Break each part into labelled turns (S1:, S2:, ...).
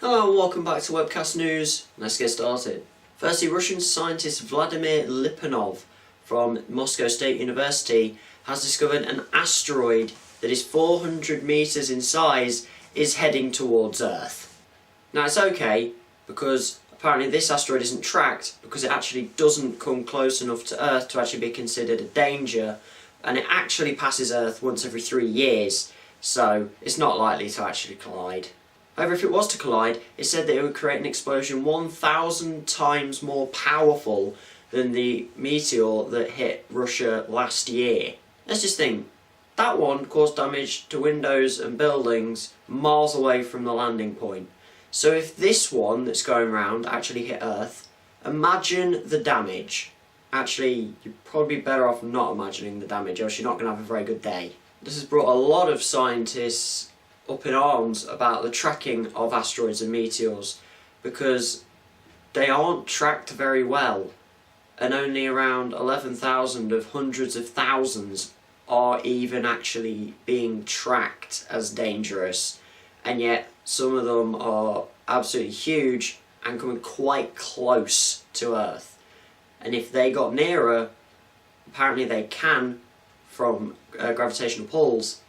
S1: Hello and welcome back to Webcast News. Let's get started. Firstly, Russian scientist Vladimir Lipanov from Moscow State University has discovered an asteroid that is 400 meters in size is heading towards Earth. Now it's okay because apparently this asteroid isn't tracked because it actually doesn't come close enough to Earth to actually be considered a danger, and it actually passes Earth once every 3 years, so it's not likely to actually collide. However, if it was to collide, it said that it would create an explosion 1,000 times more powerful than the meteor that hit Russia last year. Let's just think, that one caused damage to windows and buildings miles away from the landing point. So if this one that's going around actually hit Earth, imagine the damage. Actually, you're probably better off not imagining the damage, or else you're not going to have a very good day. This has brought a lot of scientists up in arms about the tracking of asteroids and meteors, because they aren't tracked very well, and only around 11,000 of hundreds of thousands are even actually being tracked as dangerous, and yet some of them are absolutely huge and coming quite close to Earth. And if they got nearer, apparently they can, from gravitational pulls,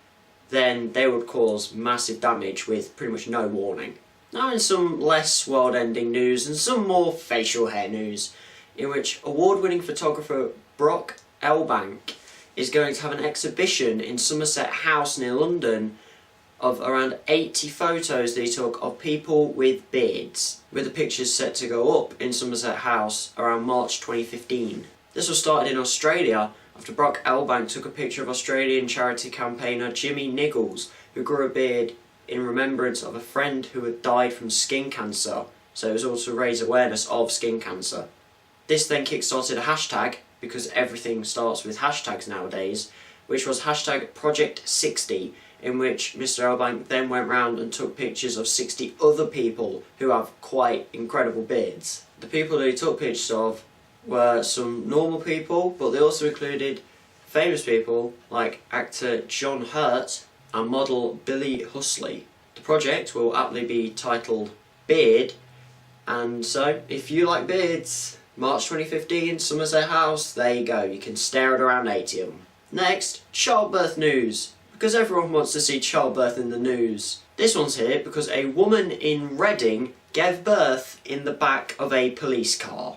S1: then they would cause massive damage with pretty much no warning. Now in some less world-ending news and some more facial hair news, in which award-winning photographer Brock Elbank is going to have an exhibition in Somerset House near London of around 80 photos that he took of people with beards, with the pictures set to go up in Somerset House around March 2015. This was started in Australia after Brock Elbank took a picture of Australian charity campaigner Jimmy Niggles, who grew a beard in remembrance of a friend who had died from skin cancer, so it was also to raise awareness of skin cancer. This then kick-started a hashtag, because everything starts with hashtags nowadays, which was hashtag Project60, in which Mr. Elbank then went round and took pictures of 60 other people who have quite incredible beards. The people that he took pictures of were some normal people, but they also included famous people like actor John Hurt and model Billy Husley. The project will aptly be titled Beard, and so if you like beards, March 2015, Somerset House, there you go, you can stare at around 80 of them. Next, childbirth news, because everyone wants to see childbirth in the news. This one's here because a woman in Reading gave birth in the back of a police car.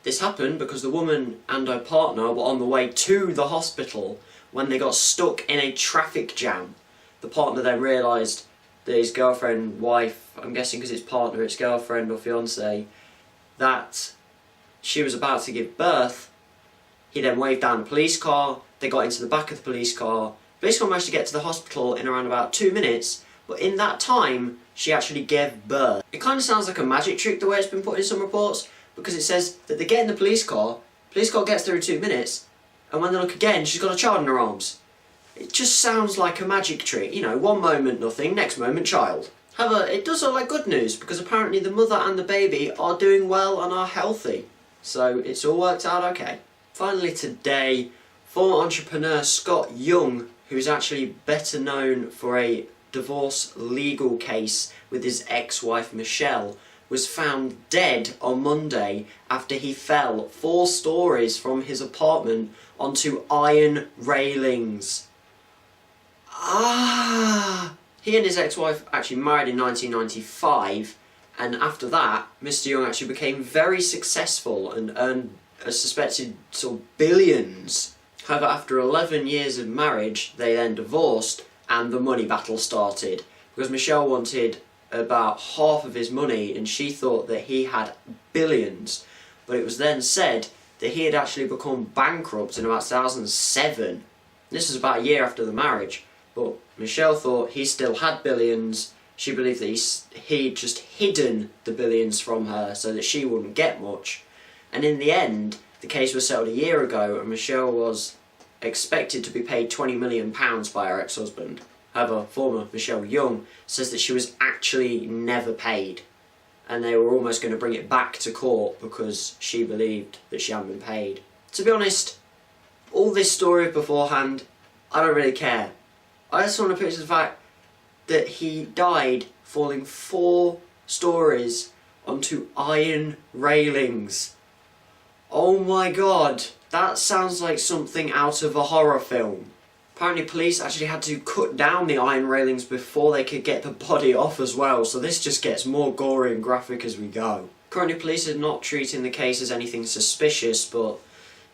S1: This happened because the woman and her partner were on the way to the hospital when they got stuck in a traffic jam. The partner then realised that his girlfriend, wife, I'm guessing because it's partner, it's girlfriend or fiancée, that she was about to give birth. He then waved down the police car, they got into the back of the police car. The police car managed to get to the hospital in around about 2 minutes, but in that time, she actually gave birth. It kind of sounds like a magic trick the way it's been put in some reports, because it says that they get in the police car gets there in 2 minutes, and when they look again, she's got a child in her arms. It just sounds like a magic trick, you know, one moment nothing, next moment child. However, it does look like good news, because apparently the mother and the baby are doing well and are healthy. So it's all worked out okay. Finally today, former entrepreneur Scott Young, who is actually better known for a divorce legal case with his ex-wife Michelle, was found dead on Monday after he fell 4 stories from his apartment onto iron railings. He and his ex-wife actually married in 1995, and after that, Mr. Young actually became very successful and earned a suspected sort of billions. However, after 11 years of marriage, they then divorced and the money battle started, because Michelle wanted about half of his money and she thought that he had billions, but it was then said that he had actually become bankrupt in about 2007. This was about a year after the marriage, but Michelle thought he still had billions. She believed that he'd just hidden the billions from her so that she wouldn't get much, and in the end the case was settled a year ago and Michelle was expected to be paid £20 million by her ex-husband. However, former Michelle Young says that she was actually never paid, and they were almost going to bring it back to court because she believed that she hadn't been paid. To be honest, all this story beforehand, I don't really care. I just want to picture the fact that he died falling 4 stories onto iron railings. Oh my god, that sounds like something out of a horror film. Apparently police actually had to cut down the iron railings before they could get the body off as well, so this just gets more gory and graphic as we go. Currently police are not treating the case as anything suspicious, but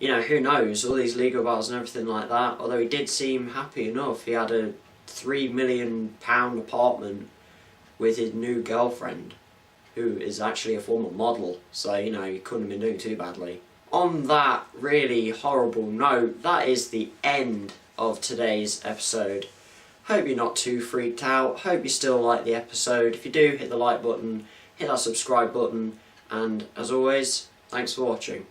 S1: you know, who knows, all these legal battles and everything like that. Although he did seem happy enough, he had a £3 million apartment with his new girlfriend, who is actually a former model, so you know, he couldn't have been doing too badly. On that really horrible note, that is the end of today's episode. Hope you're not too freaked out, hope you still like the episode. If you do, hit the like button, hit that subscribe button, and as always, thanks for watching.